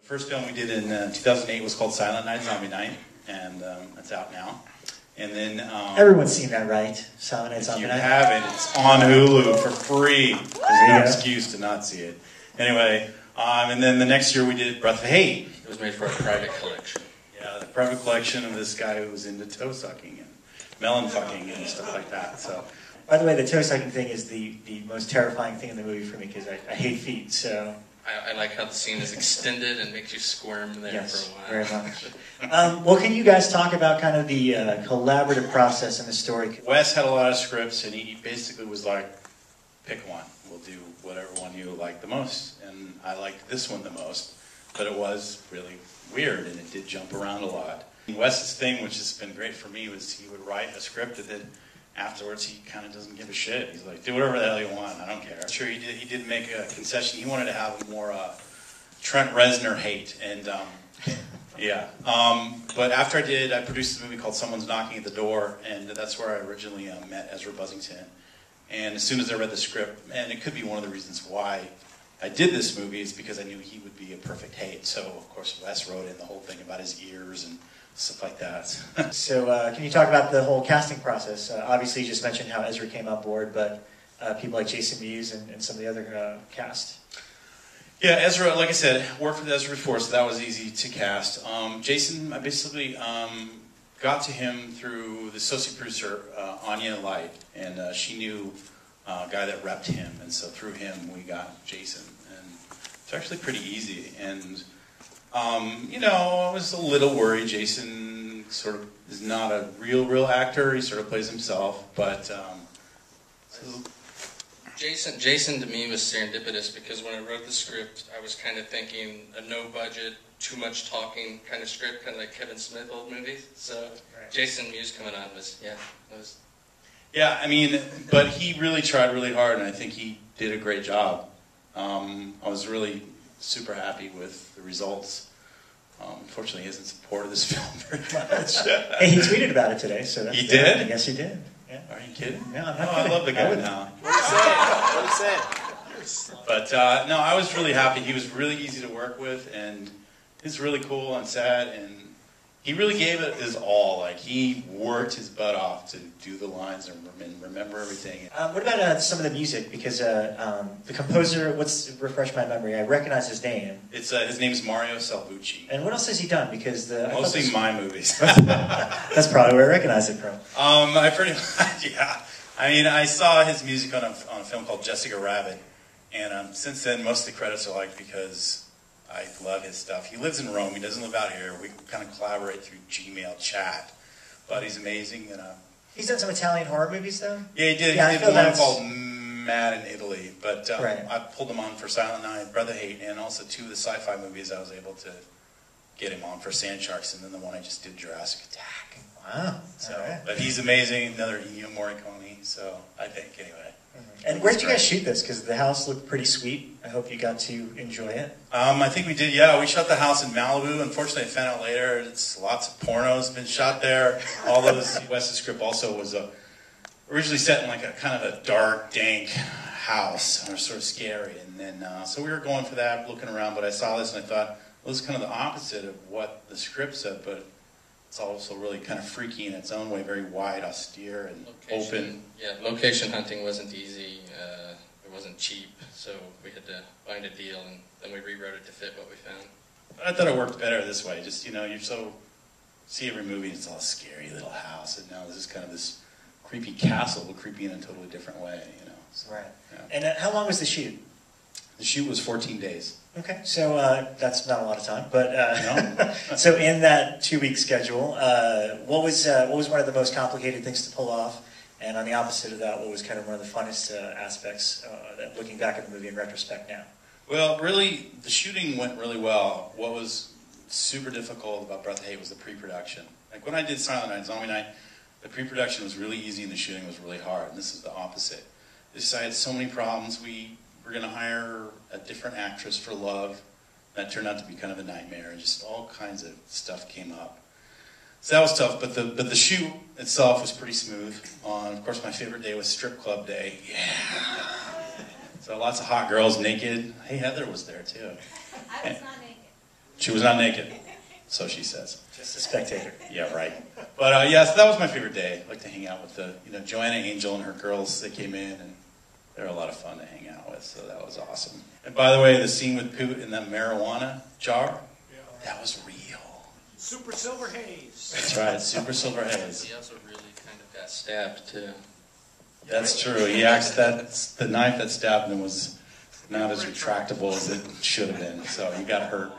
First film we did in 2008 was called Silent Night, Zombie Night, and it's out now. And then everyone's seen that, right? Silent Night, Zombie Night. If you haven't, it's on Hulu for free. There's no excuse to not see it. Anyway, and then the next year we did Breath of Hate. It was made for a private collection. Yeah, the private collection of this guy who was into toe sucking and melon fucking and stuff like that. So. By the way, the toe sucking thing is the most terrifying thing in the movie for me because I hate feet. So. I like how the scene is extended and makes you squirm there for a while. Very much. Well, can you guys talk about kind of the collaborative process in the story? Wes had a lot of scripts, and he basically was like, pick one. We'll do whatever one you like the most. And I liked this one the most, but it was really weird, and it did jump around a lot. And Wes's thing, which has been great for me, was he would write a script and then afterwards, he kind of doesn't give a shit. He's like, do whatever the hell you want. I don't care. Sure, he did make a concession. He wanted to have a more Trent Reznor hate, and yeah. But after I produced a movie called Someone's Knocking at the Door, and that's where I originally met Ezra Buzzington. And as soon as I read the script, and it could be one of the reasons why I did this movie is because I knew he would be a perfect hate. So of course Wes wrote in the whole thing about his ears and stuff like that. So can you talk about the whole casting process? Obviously you just mentioned how Ezra came on board, but people like Jason Mewes and some of the other cast. Yeah, Ezra, like I said, worked with Ezra before, so that was easy to cast. Jason, I basically got to him through the associate producer, Anya Light, and she knew a guy that repped him, and so through him we got Jason. And it's actually pretty easy, and you know, I was a little worried. Jason sort of is not a real actor. He sort of plays himself, but Jason to me was serendipitous because when I wrote the script, I was kind of thinking a no-budget, too much talking kind of script, kind of like Kevin Smith old movies. So Jason Mewes coming on was, yeah, I mean, but he really tried really hard, and I think he did a great job. I was really super happy with the results. Unfortunately, he hasn't supported this film very much. Hey, he tweeted about it today, so that's he did? Yes, he did. Yeah. Are you kidding? No, I'm not kidding. I love the guy now. What are you saying? But no, I was really happy. He was really easy to work with, and he's really cool on set, and he really gave it his all. Like, he worked his butt off to do the lines and remember everything. What about some of the music? Because the composer, refresh my memory, I recognize his name. It's his name's Mario Salvucci. And what else has he done? Because mostly my movies. That's probably where I recognize it from. I pretty much, yeah. I mean, I saw his music on a film called Jessica Rabbit, and since then, most of the credits are like because I love his stuff. He lives in Rome. He doesn't live out here. We kind of collaborate through Gmail chat, but he's amazing. And he's done some Italian horror movies, though. Yeah, he did. Yeah, he did one called Mad in Italy, but I pulled him on for Silent Night, Breath of Hate, and also 2 of the sci-fi movies. I was able to get him on for Sand Sharks, and then the one I just did, Jurassic Attack. Wow. So, but he's amazing. Another Ennio Morricone. So I think anyway. And where did you guys shoot this? Because the house looked pretty sweet. I hope you got to enjoy it. I think we did, yeah. We shot the house in Malibu. Unfortunately, I found out later it's lots of pornos been shot there. All those, Wes's script also was originally set in like a kind of a dark, dank house, or sort of scary. And then, so we were going for that, looking around, but I saw this and I thought, well, this is kind of the opposite of what the script said, but it's also really kind of freaky in its own way, very wide, austere, and open. Yeah, location hunting wasn't easy. It wasn't cheap, so we had to find a deal, and then we rewrote it to fit what we found. I thought it worked better this way. Just, you know, see every movie, it's all a scary little house, and now this is kind of this creepy castle, but creepy in a totally different way, you know. So, right. Yeah. And how long was the shoot? The shoot was 14 days. Okay, so that's not a lot of time, but no. So in that 2-week schedule, what was one of the most complicated things to pull off? And on the opposite of that, what was kind of one of the funnest aspects, looking back at the movie in retrospect now? Well, really, the shooting went really well. What was super difficult about Breath of Hate was the pre-production. Like when I did Silent Night, Zombie Night, the pre-production was really easy and the shooting was really hard. And this is the opposite. I had so many problems. We were going to hire a different actress for Love. That turned out to be kind of a nightmare. Just all kinds of stuff came up. So that was tough, but the shoot itself was pretty smooth. Of course, my favorite day was strip club day. Yeah. So lots of hot girls naked. Hey, Heather was there too. I was not naked. She was not naked, so she says. Just a spectator. Yeah, right. But yeah, so that was my favorite day. I like to hang out with the, Joanna Angel and her girls. They came in, and they were a lot of fun to hang out with, so that was awesome. And by the way, the scene with Poot in that marijuana jar, that was real. Super Silver Haze. That's right, Super Silver Haze. He also really kind of got stabbed, too. That's true. He asked that the knife that stabbed him was not as retractable as it should have been, so he got hurt.